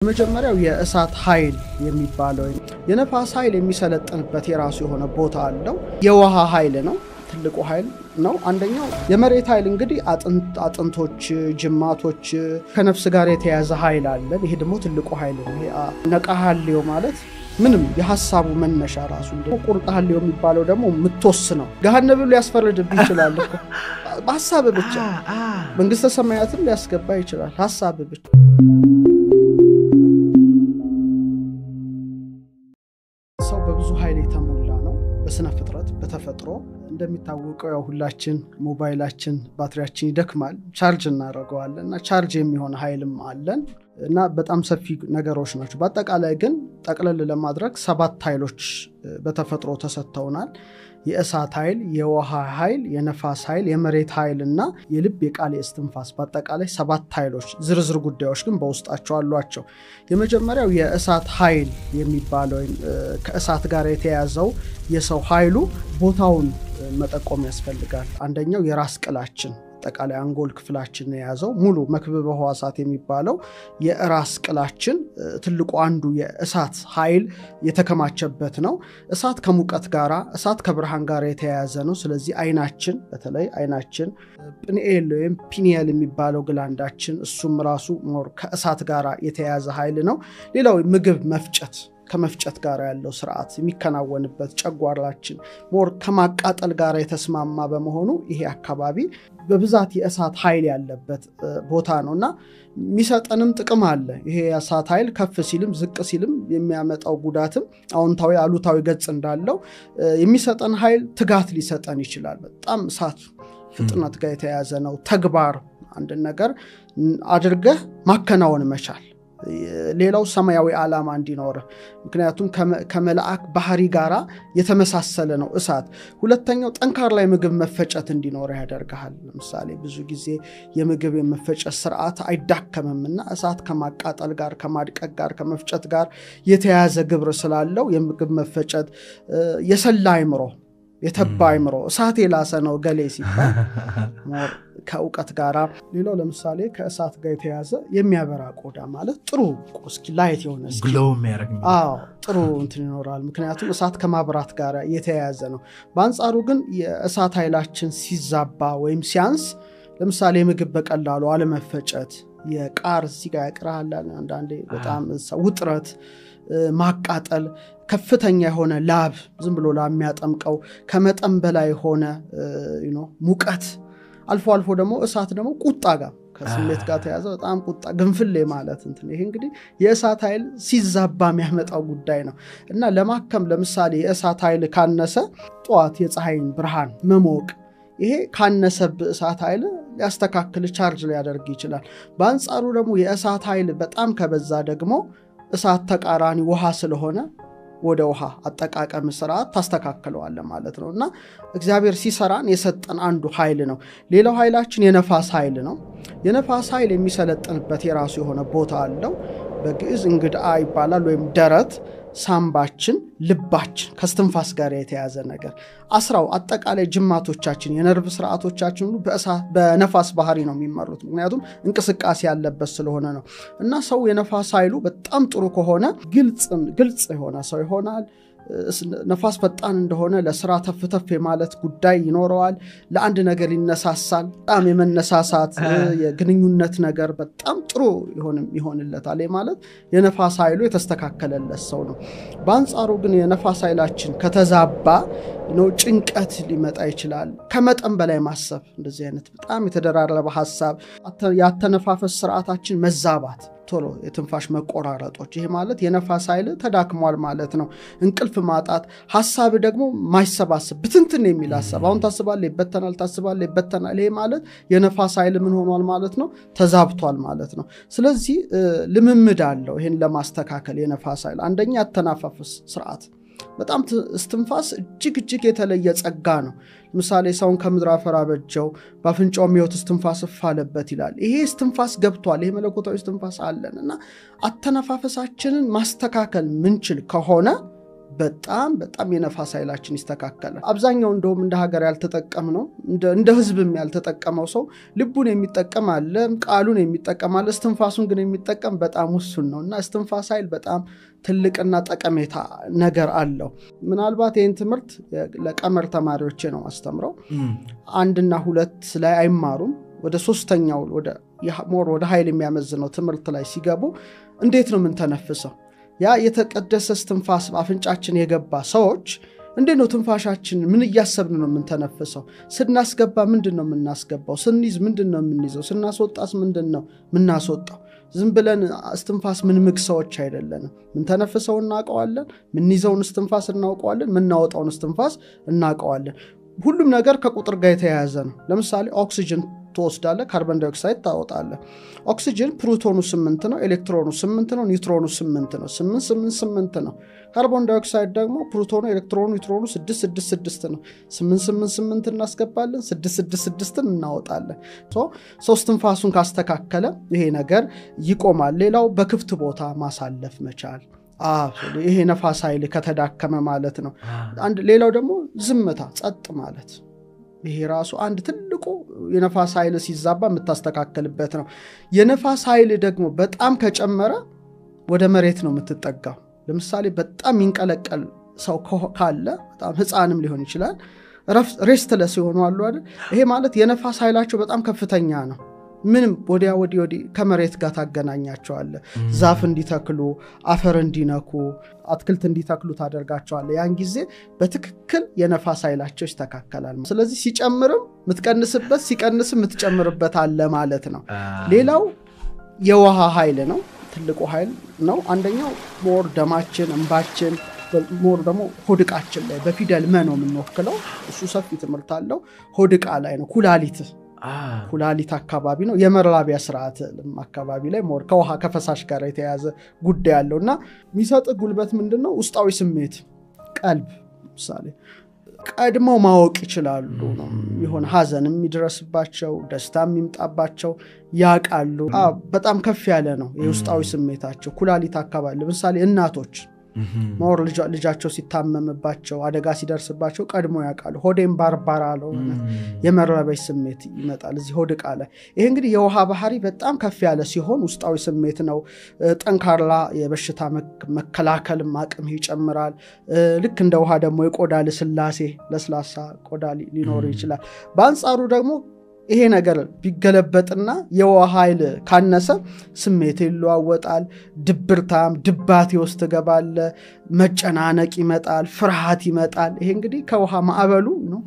መጀመሪያው የእሳት ኃይል የሚባለው የነፋስ ኃይል የሚሰለጥንበት የራሱ የሆነ ቦታ አለው። የውሃ ኃይል ነው፣ ትልቁ ኃይል ነው። አንደኛው የመሬት ኃይል እንግዲህ አጥንቶች፣ ጅማቶች ከነፍስ ጋር የተያያዘ ኃይል አለ። ይሄ ደግሞ ትልቁ ኃይል ነው። ይሄ ነቃሃልዮ ማለት ምንም የሐሳቡ መነሻ ራሱ እንደው ቁርጣሃልዮ የሚባለው ደግሞ ምትወስነው ገሃነም ሊያስፈርድብህ ይችላል እኮ በሐሳብ ብቻ መንግስተ ሰማያትን ሊያስገባ ይችላል ሐሳብ ብቻ። ሰው በብዙ ኃይል የተሞላ ነው በስነ ፍጥረት በተፈጥሮ እንደሚታወቀው ያው ሁላችን ሞባይላችን ባትሪያችን ይደክማል ቻርጅ እናደርገዋለን እና ቻርጅ የሚሆን ኃይልም አለን እና በጣም ሰፊ ነገሮች ናቸው። በአጠቃላይ ግን ጠቅለል ለማድረግ 7 ኃይሎች በተፈጥሮ ተሰጥተውናል። የእሳት ኃይል፣ የውሃ ኃይል፣ የነፋስ ኃይል፣ የመሬት ኃይልና የልብ የቃል የእስትንፋስ በአጠቃላይ 7 ኃይሎች ዝርዝር ጉዳዮች ግን በውስጣቸው አሏቸው። የመጀመሪያው የእሳት ኃይል የሚባለው ከእሳት ጋር የተያያዘው የሰው ኃይሉ ቦታውን መጠቆም ያስፈልጋል። አንደኛው የራስ ቅላችን አጠቃላይ አንጎል ክፍላችን የያዘው ሙሉ መክብበ ሕዋሳት የሚባለው የራስ ቅላችን ትልቁ አንዱ የእሳት ኃይል የተከማቸበት ነው። እሳት ከሙቀት ጋራ እሳት ከብርሃን ጋር የተያያዘ ነው። ስለዚህ አይናችን በተለይ አይናችን ፒኒየል የሚባለው ግላንዳችን እሱም ራሱ ሞር ከእሳት ጋራ የተያያዘ ኃይል ነው። ሌላው ምግብ መፍጨት ከመፍጨት ጋር ያለው ስርዓት የሚከናወንበት ጨጓራችን ሞር ከማቃጠል ጋር የተስማማ በመሆኑ ይሄ አካባቢ በብዛት የእሳት ኃይል ያለበት ቦታ ነውና የሚሰጠንም ጥቅም አለ። ይሄ የእሳት ኃይል ከፍ ሲልም ዝቅ ሲልም የሚያመጣው ጉዳትም አዎንታዊ አሉታዊ ገጽ እንዳለው የሚሰጠን ኃይል ትጋት ሊሰጠን ይችላል። በጣም እሳት ፍጥነት ጋር የተያያዘ ነው። ተግባር አንድ ነገር አድርገህ ማከናወን መቻል። ሌላው ሰማያዊ ዓላማ እንዲኖር ምክንያቱም ከመላእክ ባህሪ ጋራ የተመሳሰለ ነው እሳት። ሁለተኛው ጠንካራ ላይ ምግብ መፈጨት እንዲኖር ያደርጋል። ለምሳሌ ብዙ ጊዜ የምግብ የመፈጨት ስርዓት አይዳከምምና እሳት ከማቃጠል ጋር ከማድቀቅ ጋር ከመፍጨት ጋር የተያያዘ ግብር ስላለው የምግብ መፈጨት የሰላ አይምሮ የተባ አይምሮ እሳት የላሰ ነው ገሌ ሲባል ሞር ከእውቀት ጋራ። ሌላው ለምሳሌ ከእሳት ጋር የተያያዘ የሚያበራ ቆዳ ማለት ጥሩ እስኪ ላይት የሆነ እስኪ ግሎው የሚያደርግ ጥሩ እንትን ይኖራል። ምክንያቱም እሳት ከማብራት ጋር የተያያዘ ነው። በአንጻሩ ግን የእሳት ኃይላችን ሲዛባ ወይም ሲያንስ ለምሳሌ ምግብ በቀላሉ አለመፈጨት፣ የቃር ሲጋ ያቅራል አንዳንዴ በጣም ውጥረት፣ ማቃጠል፣ ከፍተኛ የሆነ ላብ ዝም ብሎ የሚያጠምቀው ከመጠን በላይ ሆነ ሙቀት፣ አልፎ አልፎ ደግሞ እሳት ደግሞ ቁጣ ጋር ከስሜት ጋር ተያዘ በጣም ቁጣ ግንፍሌ ማለት እንትን ይሄ እንግዲህ የእሳት ኃይል ሲዛባ የሚያመጣው ጉዳይ ነው እና ለማከም ለምሳሌ የእሳት ኃይል ካነሰ ጧት የፀሐይን ብርሃን መሞቅ ይሄ ካነሰብ እሳት ኃይል ሊያስተካክል ቻርጅ ሊያደርግ ይችላል። በአንጻሩ ደግሞ የእሳት ኃይል በጣም ከበዛ ደግሞ እሳት ተቃራኒ ውሃ ስለሆነ ወደ ውሃ አጠቃቀም ስርዓት ታስተካክለዋል ማለት ነውና እግዚአብሔር ሲሰራን የሰጠን አንዱ ኃይል ነው። ሌላው ኃይላችን የነፋስ ኃይል ነው። የነፋስ ኃይል የሚሰለጥንበት የራሱ የሆነ ቦታ አለው። በግዕዝ እንግዳ ይባላል ወይም ደረት፣ ሳምባችን፣ ልባችን ከስትንፋስ ጋር የተያያዘ ነገር አስራው አጠቃላይ ጅማቶቻችን የነርቭ ስርዓቶቻችን ሁሉ በነፋስ ባህሪ ነው የሚመሩት። ምክንያቱም እንቅስቃሴ ያለበት ስለሆነ ነው እና ሰው የነፋስ ኃይሉ በጣም ጥሩ ከሆነ ግልጽ የሆነ ሰው ይሆናል። ነፋስ ፈጣን እንደሆነ ለስራ ተፍተፍ ማለት ጉዳይ ይኖረዋል። ለአንድ ነገር ይነሳሳል። በጣም የመነሳሳት የግንኙነት ነገር በጣም ጥሩ ይሆንለታል ማለት የነፋስ ኃይሉ የተስተካከለለት ሰው ነው። በአንጻሩ ግን የነፋስ ኃይላችን ከተዛባ ጭንቀት ሊመጣ ይችላል። ከመጠን በላይ ማሰብ እንደዚህ አይነት በጣም የተደራረበ ሐሳብ ያተነፋፈስ ስርዓታችን መዛባት ቶሎ የትንፋሽ መቆራረጦች ይሄ ማለት የነፋስ ኃይል ተዳክሟል ማለት ነው። እንቅልፍ ማጣት ሐሳብ ደግሞ ማይሰባሰብ ብትንትን የሚል ሐሳብ አሁን ታስባለህ ይበተናል ታስባለህ ይበተናል ይሄ ማለት የነፋስ ኃይል ምን ሆኗል ማለት ነው ተዛብቷል ማለት ነው። ስለዚህ ልምምድ አለው ይሄን ለማስተካከል የነፋስ ኃይል አንደኛ ያተነፋፈስ ስርዓት በጣም እስትንፋስ እጅግ የተለየ ጸጋ ነው። ለምሳሌ ሰውን ከምድር አፈር አበጀው በአፍንጫው የሚወጥ እስትንፋስ አለበት ይላል። ይሄ እስትንፋስ ገብቷል። ይሄ መለኮታዊ እስትንፋስ አለንና አተነፋፈሳችንን ማስተካከል ምንችል ከሆነ በጣም የነፋስ ኃይላችን ይስተካከላል። አብዛኛው እንደውም እንደ ሀገር ያልተጠቀም ነው እንደ ህዝብም ያልተጠቀመው ሰው ልቡን የሚጠቀም አለ፣ ቃሉን የሚጠቀም አለ፣ እስትንፋሱን ግን የሚጠቀም በጣም ውሱን ነውና እስትንፋስ ኃይል በጣም ትልቅና ጠቀሜታ ነገር አለው። ምናልባት ይህን ትምህርት ለቀመር ተማሪዎች ነው አስተምረው 1 እና 2 ላይ አይማሩም። ወደ 3ኛው ወደ ኃይል የሚያመዝነው ትምህርት ላይ ሲገቡ እንዴት ነው ምን ተነፍሰው ያ የተቀደሰ እስትንፋስ አፍንጫችን የገባ ሰዎች እንዴት ነው ትንፋሻችን ምን እያሰብን ነው ምን ተነፍሰው? ስናስገባ ምንድነው የምናስገባው? ስንይዝ ምንድነው የምንይዘው? ስናስወጣስ ምንድነው ምናስወጣው? ዝም ብለን እስትንፋስ ምን ምግሰዎች አይደለንም። ምን ተነፍሰው እናውቀዋለን፣ ምን ይዘውን እስትንፋስ እናውቀዋለን፣ ምን ናወጣውን እስትንፋስ እናውቀዋለን። ሁሉም ነገር ከቁጥር ጋር የተያያዘ ነው። ለምሳሌ ኦክሲጅን ተወስዳለ፣ ካርቦን ዳይኦክሳይድ ታወጣለ። ኦክሲጅን ፕሮቶኑ 8 ነው፣ ኤሌክትሮኑ 8 ነው፣ ኒውትሮኑ 8 ነው። 8 ነው። ካርቦን ዳይኦክሳይድ ደግሞ ፕሮቶኑ፣ ኤሌክትሮኑ፣ ኒውትሮኑ 6 ነው። 8 እናስገባለን፣ 6 እናወጣለን። ሶስት ትንፋሱን ካስተካከለ ይሄ ነገር ይቆማል። ሌላው በክፍት ቦታ ማሳለፍ መቻል። ይሄ ነፋስ ኃይል ከተዳከመ ማለት ነው። ሌላው ደግሞ ዝምታ፣ ጸጥ ማለት። ይሄ ራሱ አንድ ትልቁ የነፋስ ኃይል ሲዛባ የምታስተካከልበት ነው። የነፋስ ኃይል ደግሞ በጣም ከጨመረ ወደ መሬት ነው የምትጠጋው። ለምሳሌ በጣም ይንቀለቀል ሰው ካለ በጣም ህፃንም ሊሆን ይችላል፣ ሬስትለስ ይሆኑ አሉ አይደል? ይሄ ማለት የነፋስ ኃይላቸው በጣም ከፍተኛ ነው። ምንም ወዲያ ወዲ ከመሬት ጋር ታገናኛቸዋለ። ዛፍ እንዲተክሉ፣ አፈር እንዲነኩ፣ አትክልት እንዲተክሉ ታደርጋቸዋለ። ያን ጊዜ በትክክል የነፋስ ኃይላቸው ይስተካከላል። ስለዚህ ሲጨምርም ምትቀንስበት፣ ሲቀንስም ምትጨምርበት አለ ማለት ነው። ሌላው የውሃ ኃይል ነው። ትልቁ ኃይል ነው። አንደኛው ሞር ደማችን፣ እንባችን፣ ሞር ደግሞ ሆድቃችን ላይ በፊደል መ ነው የምንወክለው። እሱ ሰፊ ትምህርት አለው። ሆድቃ ላይ ነው። ኩላሊት አካባቢ ነው። የመራቢያ ስርዓት አካባቢ ላይ ሞር ከውሃ ከፈሳሽ ጋር የተያዘ ጉዳይ ያለውና የሚሰጥ ጉልበት ምንድነው? ውስጣዊ ስሜት፣ ቀልብ። ምሳሌ ቀድመው ማወቅ ይችላሉ ነው። ይሆን ሐዘንም የሚደርስባቸው፣ ደስታም የሚምጣባቸው ያቃሉ። በጣም ከፍ ያለ ነው የውስጣዊ ስሜታቸው ኩላሊት አካባቢ። ለምሳሌ እናቶች ሞር ልጃቸው ሲታመምባቸው፣ አደጋ ሲደርስባቸው ቀድሞ ያቃሉ። ሆዴም ባርባራ ነው የመረበሽ ስሜት ይመጣል እዚህ ሆድቃ ላይ። ይሄ እንግዲህ የውሃ ባህሪ በጣም ከፍ ያለ ሲሆን ውስጣዊ ስሜት ነው። ጠንካራ የበሽታ መከላከል አቅም ይጨምራል። ልክ እንደ ውሃ ደግሞ የቆዳ ልስላሴ፣ ለስላሳ ቆዳ ሊኖር ይችላል። በአንጻሩ ደግሞ ይሄ ነገር ቢገለበጥና የውሃ ኃይል ካነሰ ስሜት ይለዋወጣል። ድባቴ ውስጥ ገባለ፣ መጨናነቅ ይመጣል፣ ፍርሃት ይመጣል። ይሄ እንግዲህ ከውሃ ማዕበሉ ነው።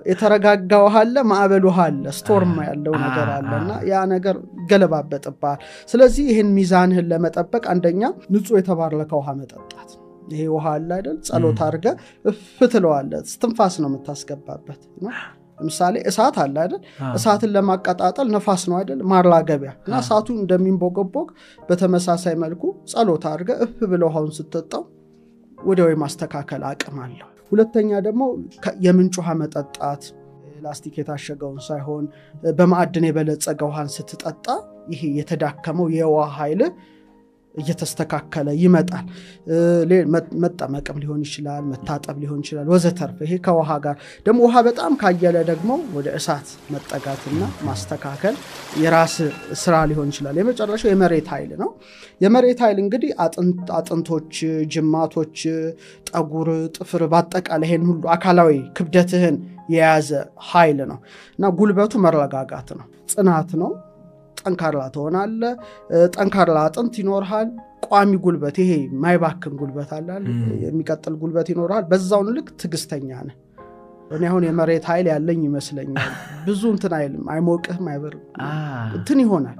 የተረጋጋ ውሃ አለ፣ ማዕበሉ ውሃ አለ፣ ስቶርም ያለው ነገር አለና ያ ነገር ገለባበጥባል። ስለዚህ ይሄን ሚዛንህን ለመጠበቅ አንደኛ ንጹህ የተባረከ ውሃ መጠጣት። ይሄ ውሃ አለ አይደል? ጸሎት አድርገ ፍትለዋለ፣ ትንፋስ ነው የምታስገባበት ነው። ለምሳሌ እሳት አለ አይደል? እሳትን ለማቀጣጠል ነፋስ ነው አይደል? ማራገቢያ እና እሳቱ እንደሚንቦገቦግ በተመሳሳይ መልኩ ጸሎት አድርገ ብለው ውሃውን ስትጠጣው ወዲያው ማስተካከል አቅም አለው። ሁለተኛ ደግሞ የምንጭ ውሃ መጠጣት፣ ላስቲክ የታሸገውን ሳይሆን በማዕድን የበለጸገ ውሃን ስትጠጣ ይሄ የተዳከመው የውሃ ኃይል እየተስተካከለ ይመጣል። መጠመቅም ሊሆን ይችላል፣ መታጠብ ሊሆን ይችላል ወዘተርፈ። ይሄ ከውሃ ጋር ደግሞ ውሃ በጣም ካየለ ደግሞ ወደ እሳት መጠጋትና ማስተካከል የራስ ስራ ሊሆን ይችላል። የመጨረሻው የመሬት ኃይል ነው። የመሬት ኃይል እንግዲህ አጥንቶች፣ ጅማቶች፣ ጠጉር፣ ጥፍር ባጠቃላይ ይሄን ሁሉ አካላዊ ክብደትህን የያዘ ኃይል ነው እና ጉልበቱ መረጋጋት ነው፣ ጽናት ነው። ጠንካራ ትሆናለ። ጠንካራ አጥንት ይኖርሃል። ቋሚ ጉልበት፣ ይሄ ማይባክን ጉልበት አለ፣ የሚቀጥል ጉልበት ይኖርሃል። በዛው ልክ ትግስተኛ ነህ። እኔ አሁን የመሬት ኃይል ያለኝ ይመስለኛል። ብዙ እንትን አይልም፣ አይሞቅህም፣ አይበርም፣ እንትን ይሆናል።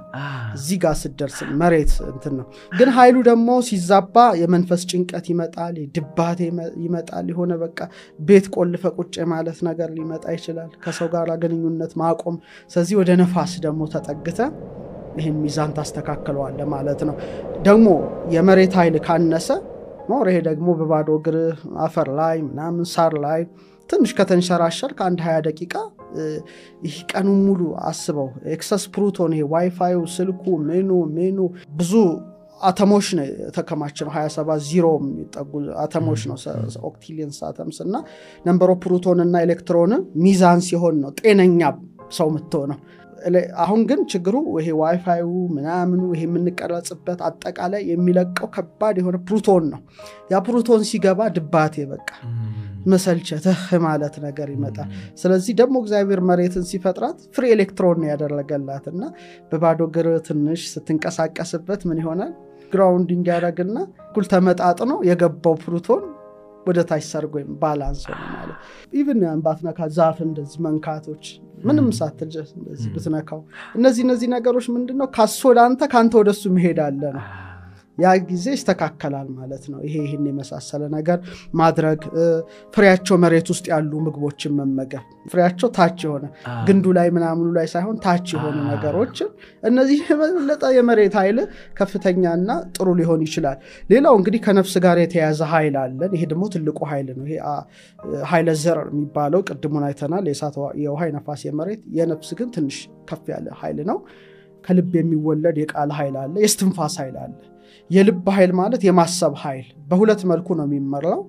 እዚህ ጋር ስትደርስ መሬት እንትን ነው። ግን ኃይሉ ደግሞ ሲዛባ የመንፈስ ጭንቀት ይመጣል፣ ድባቴ ይመጣል። የሆነ በቃ ቤት ቆልፈ ቁጭ ማለት ነገር ሊመጣ ይችላል። ከሰው ጋር ግንኙነት ማቆም። ስለዚህ ወደ ነፋስ ደግሞ ተጠግተ ይሄን ሚዛን ታስተካክለዋለህ ማለት ነው። ደግሞ የመሬት ኃይል ካነሰ ሞር ይሄ ደግሞ በባዶ እግር አፈር ላይ ምናምን ሳር ላይ ትንሽ ከተንሸራሸር ከአንድ 20 ደቂቃ ይህ ቀኑን ሙሉ አስበው ኤክሰስ ፕሩቶን፣ ይሄ ዋይፋዩ፣ ስልኩ፣ ሜኑ ብዙ አተሞች ነው ተከማች ነው 27 ዜሮ የሚጠጉ አተሞች ነው ኦክቲሊየንስ አተምስ እና ነምበር ኦፍ ፕሮቶን እና ኤሌክትሮን ሚዛን ሲሆን ነው ጤነኛ ሰው የምትሆነው አሁን ግን ችግሩ ይሄ ዋይፋዩ ምናምኑ ይሄ የምንቀረጽበት አጠቃላይ የሚለቀው ከባድ የሆነ ፕሮቶን ነው ያ ፕሮቶን ሲገባ ድባቴ በቃ መሰልቸት ማለት ነገር ይመጣል ስለዚህ ደግሞ እግዚአብሔር መሬትን ሲፈጥራት ፍሪ ኤሌክትሮን ያደረገላትና በባዶ ግር ትንሽ ስትንቀሳቀስበት ምን ይሆናል ግራውንዲንግ ያደርግና ኩል ተመጣጥኖ የገባው ፕሮቶን ወደ ታች ሰርጎ ባላንስ ሆነ ማለት ኢቭን ባትነካ ዛፍ እንደዚህ መንካቶች ምንም ሳትልጀስ እንደዚህ ብትነካው እነዚህ ነገሮች ምንድነው ካሶዳንተ ካንተ ወደሱ መሄድ አለ ነው ያ ጊዜ ይስተካከላል ማለት ነው ይሄን የመሳሰለ ነገር ማድረግ ፍሬያቸው መሬት ውስጥ ያሉ ምግቦችን መመገብ ፍሬያቸው ታች የሆነ ግንዱ ላይ ምናምኑ ላይ ሳይሆን ታች የሆኑ ነገሮች እነዚህ ለጣ የመሬት ኃይል ከፍተኛና ጥሩ ሊሆን ይችላል ሌላው እንግዲህ ከነፍስ ጋር የተያዘ ኃይል አለ ይሄ ደግሞ ትልቁ ኃይል ነው ይሄ ኃይለ ዘር የሚባለው ቅድሙን አይተናል የሳት የውሃ ነፋስ የመሬት የነፍስ ግን ትንሽ ከፍ ያለ ኃይል ነው ከልብ የሚወለድ የቃል ኃይል አለ የስትንፋስ ኃይል አለ የልብ ኃይል ማለት የማሰብ ኃይል በሁለት መልኩ ነው የሚመራው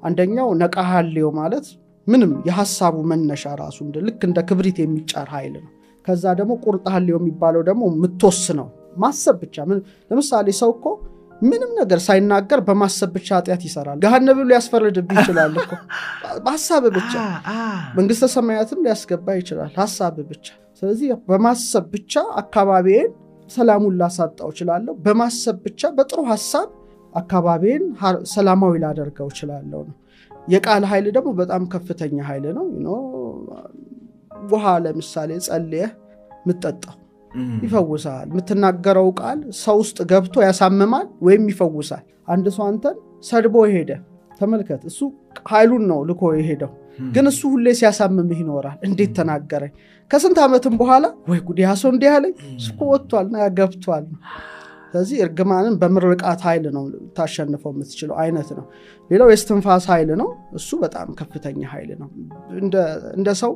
አንደኛው ነቃሃልዮ ማለት ምንም የሐሳቡ መነሻ ራሱ ልክ እንደ ክብሪት የሚጫር ኃይል ነው ከዛ ደግሞ ቁርጣሃልዮ የሚባለው ደግሞ ምትወስነው ማሰብ ብቻ ለምሳሌ ሰው እኮ ምንም ነገር ሳይናገር በማሰብ ብቻ ኃጢያት ይሰራል ገሃነም ብሎ ያስፈርድብህ ይችላል እኮ ሐሳብ ብቻ መንግስተ ሰማያትም ሊያስገባ ይችላል ሐሳብ ብቻ ስለዚህ በማሰብ ብቻ አካባቢዬን ሰላሙን ላሳጣው ይችላልው በማሰብ ብቻ በጥሩ ሐሳብ አካባቢን ሰላማዊ ላደርገው ይችላልው ነው የቃል ኃይል ደግሞ በጣም ከፍተኛ ኃይል ነው ውሃ ለምሳሌ ጸልየ ምትጠጣው ይፈውሳል ምትናገረው ቃል ሰው ውስጥ ገብቶ ያሳምማል ወይም ይፈውሳል አንድ ሰው አንተን ሰድቦ ሄደ ተመልከት እሱ ኃይሉን ነው ልኮ የሄደው ግን እሱ ሁሌ ሲያሳምምህ ይኖራል እንዴት ተናገረኝ ከስንት አመትም በኋላ ወይ ጉድ ያሶ እንዴ ያለኝ ስኮ ወጥቷልና ያገብቷል ስለዚህ እርግማንን በምርቃት ኃይል ነው ታሸንፈው የምትችለው አይነት ነው ሌላው የስትንፋስ ኃይል ነው እሱ በጣም ከፍተኛ ኃይል ነው እንደ ሰው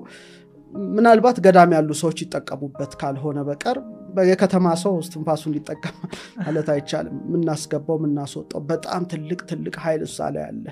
ምናልባት ገዳም ያሉ ሰዎች ይጠቀሙበት ካልሆነ በቀር የከተማ ሰው ስትንፋሱን ሊጠቀም ማለት አይቻልም ምናስገባው ምናስወጣው በጣም ትልቅ ኃይል እሳለ ያለ